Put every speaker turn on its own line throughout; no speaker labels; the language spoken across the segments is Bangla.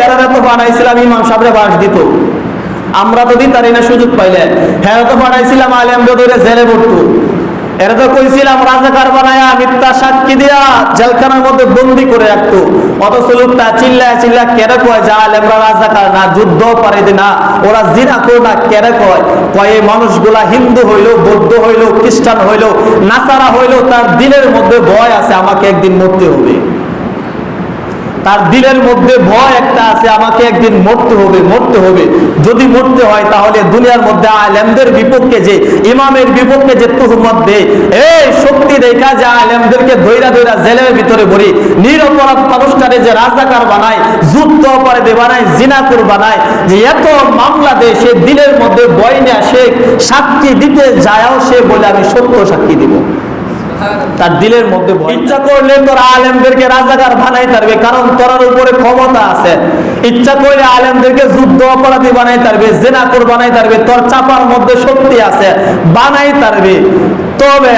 এরা তো বানাইছিলাম ইমাম সাহেবরে বাস দিত, আমরা তো দিতারি না সুযোগ পাইলে। হ্যাঁ তো বানাইছিলাম আলেমদের ধরে জেলে পড়তো, এরা তো কইছিলাম রাজাকার বানায়া মিথ্যা সাক্ষী দিয়া জেলখানার মধ্যে বন্দি করে রাখতো। অথচ লোকটা চিল্লায় চিল্লা কেন কয় যে আলেমরা রাজাকার না, যুদ্ধ পারে না, ওরা জিনা করে না, কেন কয়? কয় এই মানুষগুলা হিন্দু হইলো, বৌদ্ধ হইলো, খ্রিস্টান হইলো, নাসারা হইলো, তার দিলের মধ্যে ভয় আছে আমাকে একদিন মরতে হবে। তার দিলের মধ্যে ভয় একটা আছে, আমাকে একদিন মরতে হবে, মরতে হবে। যদি মরতে হয় তাহলে দুনিয়ার মধ্যে আলেমদের বিপক্ষে যে, ইমামের বিপক্ষে যে তুহমত দেয়, এই শক্তি দেখা যে আলেমদেরকে ধৈরা ধৈরা জেলের ভিতরে ভরি, নিরপরাধ মানুষটারে যে রাজাকার বানায়, যুদ্ধ অপরাধী বানায়, জিনাকুর বানায়, যে এত মামলা দেয়, সে দিলের মধ্যে ভয় না, সে সাক্ষী দিতে যায়ও সে বলে আমি সত্য সাক্ষী দিব। তার দিলের মধ্যে ইচ্ছা করলে তোরা আলেমদেরকে রাজাকার বানাই পারবে, কারণ তোরার উপরে ক্ষমতা আছে। ইচ্ছা করলে আলেমদেরকে যুদ্ধ অপরাধী বানাই পারবে, জেনাকুর বানাই পারবে, তোর চাপার মধ্যে শক্তি আছে, বানাই পারবে। তবে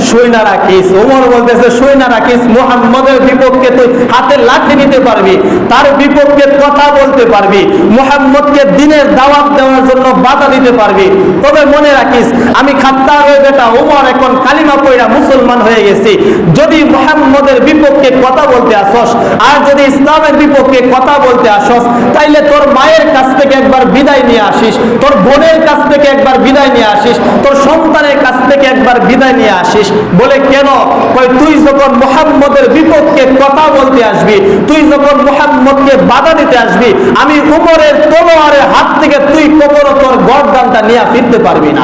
সৈনা রাখিস, ওমর বলতেছে সৈনা রাখিস, মুহাম্মদের বিপক্ষে তুই হাতে লাঠি নিতে পারবি, তার বিপক্ষে কথা বলতে পারবি, মুহাম্মদকে দিনের দাওয়াত দেওয়ার জন্য বাধা দিতে পারবি। তবে মনে রাখিস, আমি খাত্তাবের বেটা ওমর এখন কালিমা পড়া মুসলমান হয়ে গেছি। যদি মুহাম্মদের বিপক্ষে কথা বলতে আসস, আর যদি ইসলামের বিপক্ষে কথা বলতে আসস, তাইলে তোর মায়ের কাছ থেকে একবার বিদায় নিয়ে আসিস, তোর বোনের কাছ থেকে একবার বিদায় নিয়ে আসিস, তোর সন্তানের কাছ থেকে একবার বিদায় নিয়ে আসিস। বলে কেন? কই তুই যখন মুহাম্মদের বিপক্ষে কথা বলতে আসবি, তুই যখন মুহাম্মদকে বাধা দিতে আসবি, আমি উমরের তলোয়ারের হাত থেকে তুই কখনো তোর গর্দানটা নিয়ে ফিরতে পারবি না।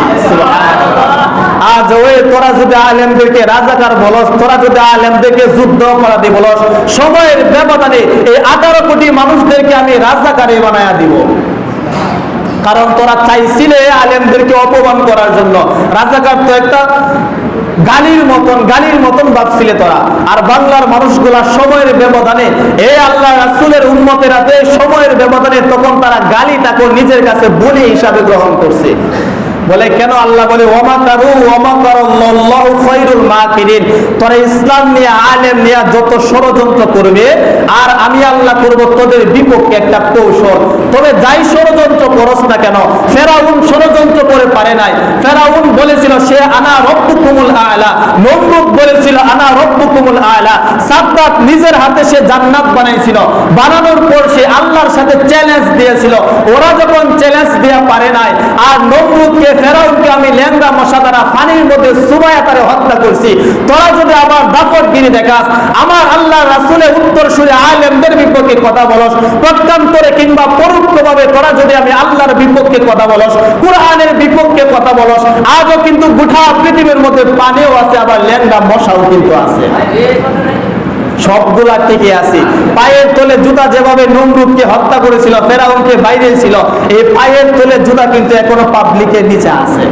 আজ ওই তোরা যদি আলেমদেরকে রাজাকার বলস, তোরা যদি আলেমদেরকে যুদ্ধ অপরাধী বলস, সময়ের ব্যবধানে এই 18 কোটি মানুষদেরকে আমি রাজাকারী বানায়া দিব। কারণ তোরা চাইছিলে আলেমদেরকে অপমান করার জন্য। রাজাকার তো একটা গালির মতন ভাবছিলে তোরা। আর বাংলার মানুষগুলা সময়ের ব্যবধানে, এই আল্লাহ রাসূলের উম্মতেরা সময়ের ব্যবধানে তখন তারা গালিটাকে নিজের কাছে বলি হিসাবে গ্রহণ করছে। বলে কেন? আল্লাহ বলে ওয়ামাকারু ওয়ামাকারাল্লাহু খায়রুল মাকিরিন। তোরা ইসলাম নিয়ে, আলেম নিয়ে যত ষড়যন্ত্র করবে, আর আমি আল্লাহ করব তোদের বিপক্ষে একটা কৌশল। তবে যাই ষড়যন্ত্র করস না কেন, ফেরাউন ষড়যন্ত্র করে পারে নাই। ফেরাউন বলেছিল সে আনা রব্বুকুমুল আলা, নমরুদ বলেছিল আনা রব্বুকুমুল আলা। সাদ্দাত নিজের হাতে সে জান্নাত বানাইছিল, বানানোর পর সে আল্লাহর সাথে চ্যালেঞ্জ দিয়েছিল। ওরা যখন চ্যালেঞ্জ দেয়া পারে নাই, আর নমরুদকে, ফেরাউনকে আমি ল্যাংড়া মশা দ্বারা পানির মধ্যে চুবাইয়া তারে হত্যা করছি, তোরা যদি আবার দাপটগিরি দেখাস, আমার আল্লাহ রাসূলের উত্তরসূরি আলেমদের বিপক্ষে কথা বলস, প্রত্যন্তরে কিংবা পরোক্ষভাবে তোরা যদি আমি আল্লাহর বিপক্ষে কথা বলস, কুরআনের বিপক্ষে কথা বলস, আজও কিন্তু গোটা পৃথিবীর মধ্যে পানিও আছে, আবার ল্যাংড়া মশাও কিন্তু আছে। সবগুলা টিকে আছে। পায়ের তলে জুতা যেভাবে নমরুদকে হত্যা করেছিল, ফেরাউনকে বাইরে ছিল, এই পায়ের তলে জুতা কিন্তু এখনো পাবলিকের নিচে আছে।